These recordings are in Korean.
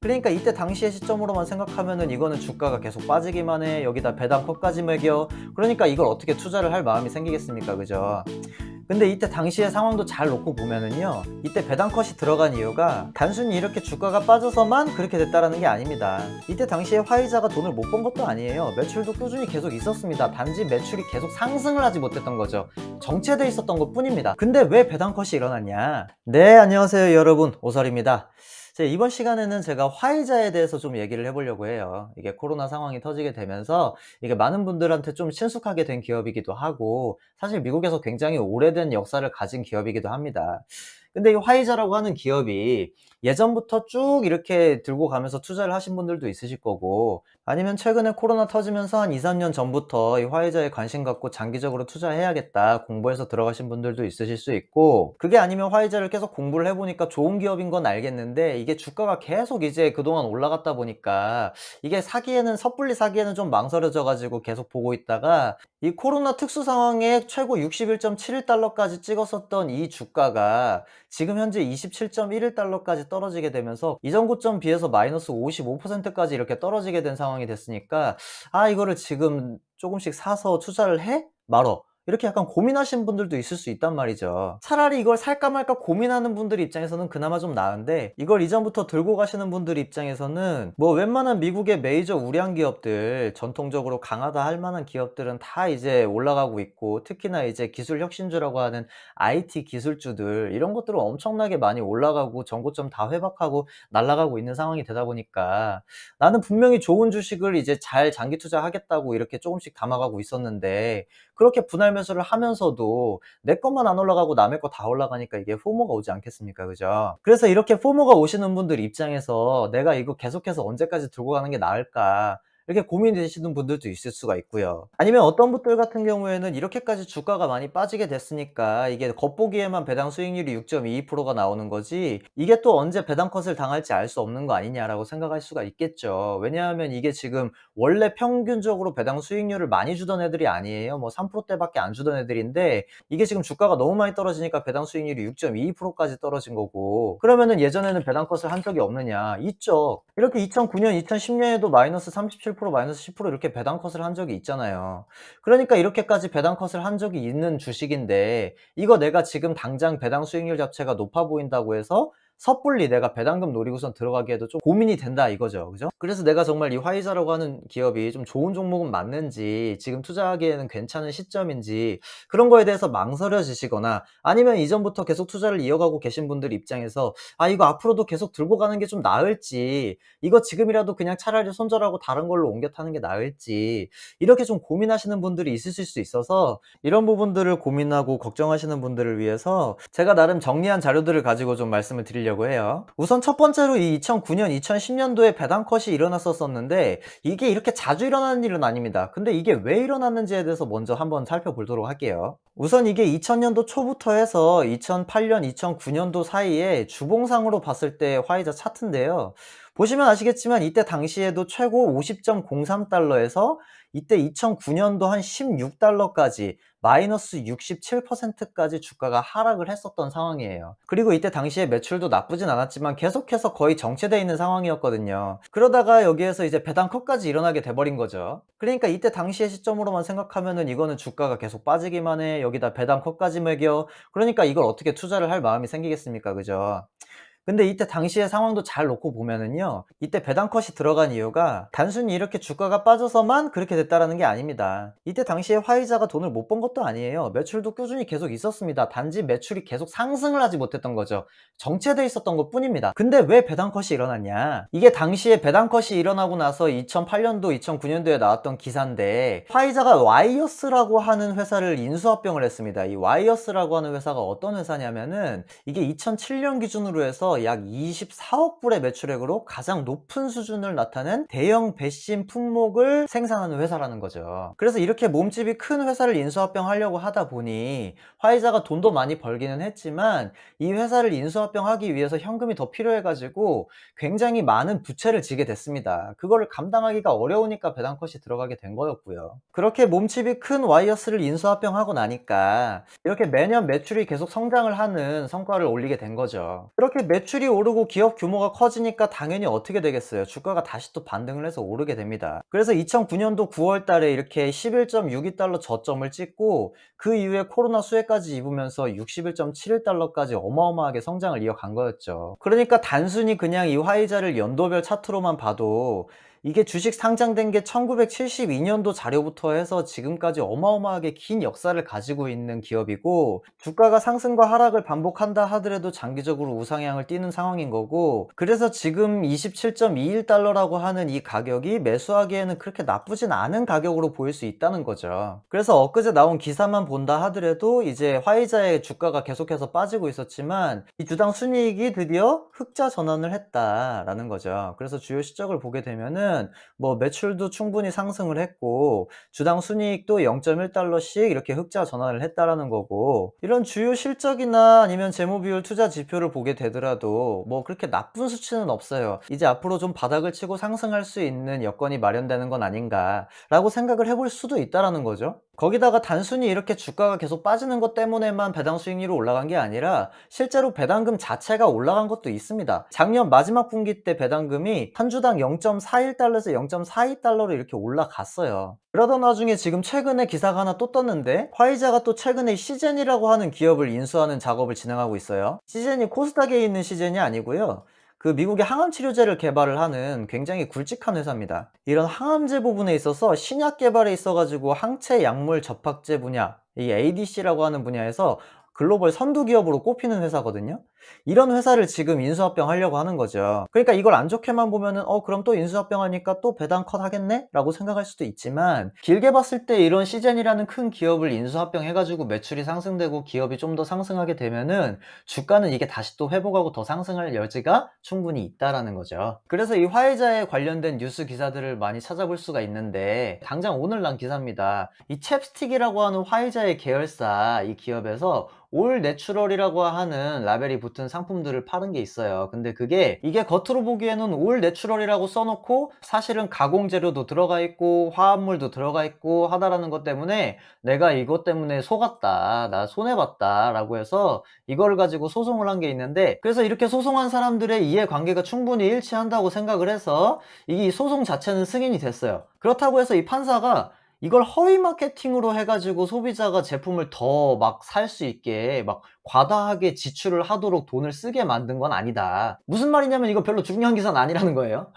그러니까 이때 당시의 시점으로만 생각하면은 이거는 주가가 계속 빠지기만 해. 여기다 배당 컷까지 매겨. 그러니까 이걸 어떻게 투자를 할 마음이 생기겠습니까? 그죠? 근데 이때 당시의 상황도 잘 놓고 보면은요, 이때 배당 컷이 들어간 이유가 단순히 이렇게 주가가 빠져서만 그렇게 됐다라는 게 아닙니다. 이때 당시에 화이자가 돈을 못 번 것도 아니에요. 매출도 꾸준히 계속 있었습니다. 단지 매출이 계속 상승을 하지 못했던 거죠. 정체돼 있었던 것 뿐입니다. 근데 왜 배당 컷이 일어났냐? 네, 안녕하세요 여러분, 오설입니다. 이번 시간에는 제가 화이자에 대해서 좀 얘기를 해보려고 해요. 이게 코로나 상황이 터지게 되면서 이게 많은 분들한테 좀 친숙하게 된 기업이기도 하고, 사실 미국에서 굉장히 오래된 역사를 가진 기업이기도 합니다. 근데 이 화이자라고 하는 기업이 예전부터 쭉 이렇게 들고 가면서 투자를 하신 분들도 있으실 거고, 아니면 최근에 코로나 터지면서 한 2, 3년 전부터 이 화이자에 관심 갖고 장기적으로 투자해야겠다 공부해서 들어가신 분들도 있으실 수 있고, 그게 아니면 화이자를 계속 공부를 해보니까 좋은 기업인 건 알겠는데 이게 주가가 계속 이제 그동안 올라갔다 보니까 이게 사기에는, 섣불리 사기에는 좀 망설여져 가지고 계속 보고 있다가 이 코로나 특수 상황에 최고 61.71달러까지 찍었었던 이 주가가 지금 현재 27.11달러까지 떨어지게 되면서 이전 고점 비해서 마이너스 55%까지 이렇게 떨어지게 된 상황이 됐으니까, 아, 이거를 지금 조금씩 사서 투자를 해? 말어? 이렇게 약간 고민하시는 분들도 있을 수 있단 말이죠. 차라리 이걸 살까 말까 고민하는 분들 입장에서는 그나마 좀 나은데, 이걸 이전부터 들고 가시는 분들 입장에서는 뭐 웬만한 미국의 메이저 우량 기업들, 전통적으로 강하다 할 만한 기업들은 다 이제 올라가고 있고, 특히나 이제 기술 혁신주라고 하는 IT 기술주들, 이런 것들은 엄청나게 많이 올라가고 전고점 다 회복하고 날아가고 있는 상황이 되다 보니까 나는 분명히 좋은 주식을 이제 잘 장기 투자하겠다고 이렇게 조금씩 담아가고 있었는데, 그렇게 분할 매수를 하면서도 내 것만 안 올라가고 남의 거 다 올라가니까 이게 포모가 오지 않겠습니까? 그죠? 그래서 이렇게 포모가 오시는 분들 입장에서 내가 이거 계속해서 언제까지 들고 가는 게 나을까, 이렇게 고민되시는 분들도 있을 수가 있고요. 아니면 어떤 분들 같은 경우에는 이렇게까지 주가가 많이 빠지게 됐으니까 이게 겉보기에만 배당 수익률이 6.22%가 나오는 거지, 이게 또 언제 배당 컷을 당할지 알 수 없는 거 아니냐라고 생각할 수가 있겠죠. 왜냐하면 이게 지금 원래 평균적으로 배당 수익률을 많이 주던 애들이 아니에요. 뭐 3%대밖에 안 주던 애들인데, 이게 지금 주가가 너무 많이 떨어지니까 배당 수익률이 6.22%까지 떨어진 거고, 그러면은 예전에는 배당 컷을 한 적이 없느냐? 있죠. 이렇게 2009년, 2010년에도 마이너스 37%, 마이너스 10% 이렇게 배당 컷을 한 적이 있잖아요. 그러니까 이렇게까지 배당 컷을 한 적이 있는 주식인데, 이거 내가 지금 당장 배당 수익률 자체가 높아 보인다고 해서 섣불리 내가 배당금 노리고선 들어가기에도 좀 고민이 된다 이거죠. 그죠? 그래서 내가 정말 이 화이자라고 하는 기업이 좀 좋은 종목은 맞는지, 지금 투자하기에는 괜찮은 시점인지, 그런 거에 대해서 망설여지시거나, 아니면 이전부터 계속 투자를 이어가고 계신 분들 입장에서 아, 이거 앞으로도 계속 들고 가는 게 좀 나을지, 이거 지금이라도 그냥 차라리 손절하고 다른 걸로 옮겨 타는 게 나을지, 이렇게 좀 고민하시는 분들이 있으실 수 있어서, 이런 부분들을 고민하고 걱정하시는 분들을 위해서 제가 나름 정리한 자료들을 가지고 좀 말씀을 드리려고 해요. 우선 첫 번째로 이 2009년, 2010년도에 배당 컷이 일어났었는데 이게 이렇게 자주 일어나는 일은 아닙니다. 근데 이게 왜 일어났는지에 대해서 먼저 한번 살펴보도록 할게요. 우선 이게 2000년도 초부터 해서 2008년, 2009년도 사이에 주봉상으로 봤을 때 화이자 차트인데요. 보시면 아시겠지만 이때 당시에도 최고 50.03달러에서 이때 2009년도 한 16달러까지 마이너스 67%까지 주가가 하락을 했었던 상황이에요. 그리고 이때 당시에 매출도 나쁘진 않았지만 계속해서 거의 정체되어 있는 상황이었거든요. 그러다가 여기에서 이제 배당 컷까지 일어나게 돼버린 거죠. 그러니까 이때 당시의 시점으로만 생각하면은 이거는 주가가 계속 빠지기만 해. 여기다 배당 컷까지 매겨. 그러니까 이걸 어떻게 투자를 할 마음이 생기겠습니까? 그죠? 근데 이때 당시의 상황도 잘 놓고 보면은요, 이때 배당 컷이 들어간 이유가 단순히 이렇게 주가가 빠져서만 그렇게 됐다라는 게 아닙니다. 이때 당시에 화이자가 돈을 못 번 것도 아니에요. 매출도 꾸준히 계속 있었습니다. 단지 매출이 계속 상승을 하지 못했던 거죠. 정체돼 있었던 것 뿐입니다. 근데 왜 배당 컷이 일어났냐? 이게 당시에 배당 컷이 일어나고 나서 2008년도, 2009년도에 나왔던 기사인데, 화이자가 와이어스라고 하는 회사를 인수합병을 했습니다. 이 와이어스라고 하는 회사가 어떤 회사냐면은, 이게 2007년 기준으로 해서 약 24억 불의 매출액으로 가장 높은 수준을 나타낸 대형 배신 품목을 생산하는 회사라는 거죠. 그래서 이렇게 몸집이 큰 회사를 인수합병하려고 하다 보니 화이자가 돈도 많이 벌기는 했지만, 이 회사를 인수합병하기 위해서 현금이 더 필요해가지고 굉장히 많은 부채를 지게 됐습니다. 그거를 감당하기가 어려우니까 배당컷이 들어가게 된 거였고요. 그렇게 몸집이 큰 와이어스를 인수합병하고 나니까 이렇게 매년 매출이 계속 성장을 하는 성과를 올리게 된 거죠. 그렇게 매출이 오르고 기업 규모가 커지니까 당연히 어떻게 되겠어요? 주가가 다시 또 반등을 해서 오르게 됩니다. 그래서 2009년도 9월 달에 이렇게 11.62달러 저점을 찍고 그 이후에 코로나 수혜까지 입으면서 61.71달러까지 어마어마하게 성장을 이어간 거였죠. 그러니까 단순히 그냥 이 화이자를 연도별 차트로만 봐도 이게 주식 상장된 게 1972년도 자료부터 해서 지금까지 어마어마하게 긴 역사를 가지고 있는 기업이고, 주가가 상승과 하락을 반복한다 하더라도 장기적으로 우상향을 띠는 상황인 거고, 그래서 지금 27.21달러라고 하는 이 가격이 매수하기에는 그렇게 나쁘진 않은 가격으로 보일 수 있다는 거죠. 그래서 엊그제 나온 기사만 본다 하더라도 이제 화이자의 주가가 계속해서 빠지고 있었지만 이 주당 순이익이 드디어 흑자 전환을 했다라는 거죠. 그래서 주요 실적을 보게 되면은 뭐 매출도 충분히 상승을 했고 주당 순이익도 0.1달러씩 이렇게 흑자 전환을 했다라는 거고, 이런 주요 실적이나 아니면 재무비율 투자 지표를 보게 되더라도 뭐 그렇게 나쁜 수치는 없어요. 이제 앞으로 좀 바닥을 치고 상승할 수 있는 여건이 마련되는 건 아닌가라고 생각을 해볼 수도 있다라는 거죠. 거기다가 단순히 이렇게 주가가 계속 빠지는 것 때문에만 배당 수익률이 올라간 게 아니라 실제로 배당금 자체가 올라간 것도 있습니다. 작년 마지막 분기 때 배당금이 한 주당 0.41달러에서 0.42달러로 이렇게 올라갔어요. 그러던 와중에 지금 최근에 기사가 하나 또 떴는데, 화이자가 또 최근에 시젠이라고 하는 기업을 인수하는 작업을 진행하고 있어요. 시젠이 코스닥에 있는 시젠이 아니고요, 그 미국의 항암 치료제를 개발을 하는 굉장히 굵직한 회사입니다. 이런 항암제 부분에 있어서 신약 개발에 있어가지고 항체 약물 접합제 분야, 이 ADC라고 하는 분야에서 글로벌 선두 기업으로 꼽히는 회사거든요. 이런 회사를 지금 인수합병하려고 하는 거죠. 그러니까 이걸 안 좋게만 보면은 그럼 또 인수합병하니까 또 배당 컷 하겠네? 라고 생각할 수도 있지만, 길게 봤을 때 이런 시젠이라는 큰 기업을 인수합병해가지고 매출이 상승되고 기업이 좀 더 상승하게 되면은 주가는 이게 다시 또 회복하고 더 상승할 여지가 충분히 있다라는 거죠. 그래서 이 화이자에 관련된 뉴스 기사들을 많이 찾아볼 수가 있는데, 당장 오늘 난 기사입니다. 이 챕스틱이라고 하는 화이자의 계열사 이 기업에서 올 내추럴이라고 하는 라벨이 붙은 상품들을 파는 게 있어요. 근데 이게 겉으로 보기에는 올 내추럴이라고 써놓고 사실은 가공 재료도 들어가 있고 화합물도 들어가 있고 하다라는 것 때문에 내가 이것 때문에 속았다, 나 손해봤다 라고 해서 이걸 가지고 소송을 한 게 있는데, 그래서 이렇게 소송한 사람들의 이해관계가 충분히 일치한다고 생각을 해서 이 소송 자체는 승인이 됐어요. 그렇다고 해서 이 판사가 이걸 허위 마케팅으로 해가지고 소비자가 제품을 더 막 살 수 있게 막 과다하게 지출을 하도록 돈을 쓰게 만든 건 아니다. 무슨 말이냐면 이거 별로 중요한 기사는 아니라는 거예요.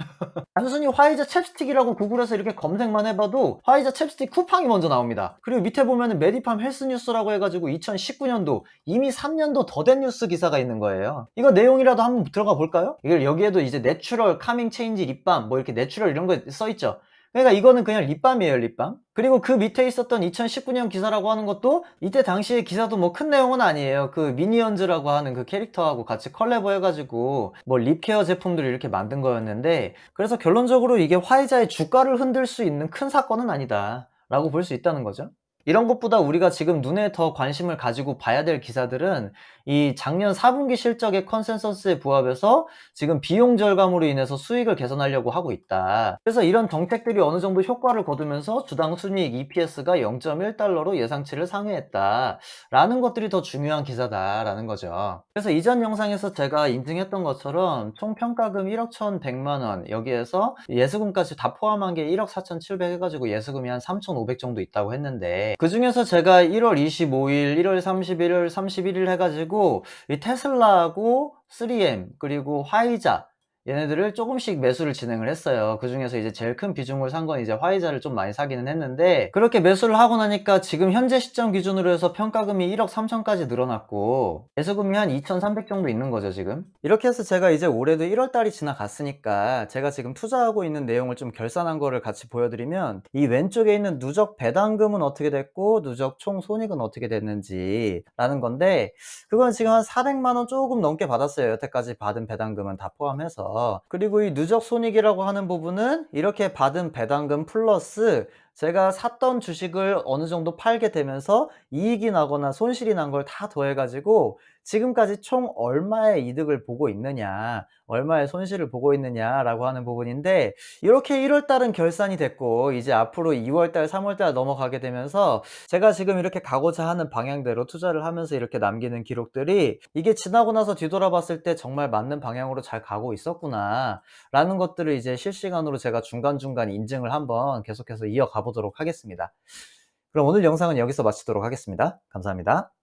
단순히 화이자 챕스틱이라고 구글에서 이렇게 검색만 해봐도 화이자 챕스틱 쿠팡이 먼저 나옵니다. 그리고 밑에 보면은 메디팜 헬스뉴스라고 해가지고 2019년도 이미 3년도 더 된 뉴스 기사가 있는 거예요. 이거 내용이라도 한번 들어가 볼까요? 이걸 여기에도 이제 내추럴 카밍 체인지 립밤 뭐 이렇게 내추럴 이런 거 써있죠. 그러니까 이거는 그냥 립밤이에요, 립밤. 그리고 그 밑에 있었던 2019년 기사라고 하는 것도 이때 당시의 기사도 뭐 큰 내용은 아니에요. 그 미니언즈라고 하는 그 캐릭터하고 같이 컬래버 해가지고 뭐 립케어 제품들을 이렇게 만든 거였는데, 그래서 결론적으로 이게 화이자의 주가를 흔들 수 있는 큰 사건은 아니다 라고 볼 수 있다는 거죠. 이런 것보다 우리가 지금 눈에 더 관심을 가지고 봐야 될 기사들은 이 작년 4분기 실적의 컨센서스에 부합해서 지금 비용 절감으로 인해서 수익을 개선하려고 하고 있다. 그래서 이런 정책들이 어느 정도 효과를 거두면서 주당 순이익 EPS가 0.1달러로 예상치를 상회했다 라는 것들이 더 중요한 기사다라는 거죠. 그래서 이전 영상에서 제가 인증했던 것처럼 총 평가금 1억 1,100만원, 여기에서 예수금까지 다 포함한 게 1억 4,700 해가지고 예수금이 한 3,500 정도 있다고 했는데, 그 중에서 제가 1월 25일, 1월 30일, 1월 31일 해가지고 이 테슬라하고 3M 그리고 화이자 얘네들을 조금씩 매수를 진행을 했어요. 그 중에서 이제 제일 큰 비중을 산 건 이제 화이자를 좀 많이 사기는 했는데, 그렇게 매수를 하고 나니까 지금 현재 시점 기준으로 해서 평가금이 1억 3천까지 늘어났고 예수금이 한 2,300 정도 있는 거죠 지금. 이렇게 해서 제가 이제 올해도 1월 달이 지나갔으니까 제가 지금 투자하고 있는 내용을 좀 결산한 거를 같이 보여드리면, 이 왼쪽에 있는 누적 배당금은 어떻게 됐고 누적 총 손익은 어떻게 됐는지 라는 건데, 그건 지금 한 400만원 조금 넘게 받았어요. 여태까지 받은 배당금은 다 포함해서. 그리고 이 누적 손익이라고 하는 부분은 이렇게 받은 배당금 플러스 제가 샀던 주식을 어느 정도 팔게 되면서 이익이 나거나 손실이 난 걸 다 더해가지고 지금까지 총 얼마의 이득을 보고 있느냐, 얼마의 손실을 보고 있느냐라고 하는 부분인데, 이렇게 1월 달은 결산이 됐고 이제 앞으로 2월 달, 3월 달 넘어가게 되면서 제가 지금 이렇게 가고자 하는 방향대로 투자를 하면서 이렇게 남기는 기록들이 이게 지나고 나서 뒤돌아봤을 때 정말 맞는 방향으로 잘 가고 있었구나 라는 것들을 이제 실시간으로 제가 중간중간 인증을 한번 계속해서 이어가 보도록 하겠습니다. 그럼 오늘 영상은 여기서 마치도록 하겠습니다. 감사합니다.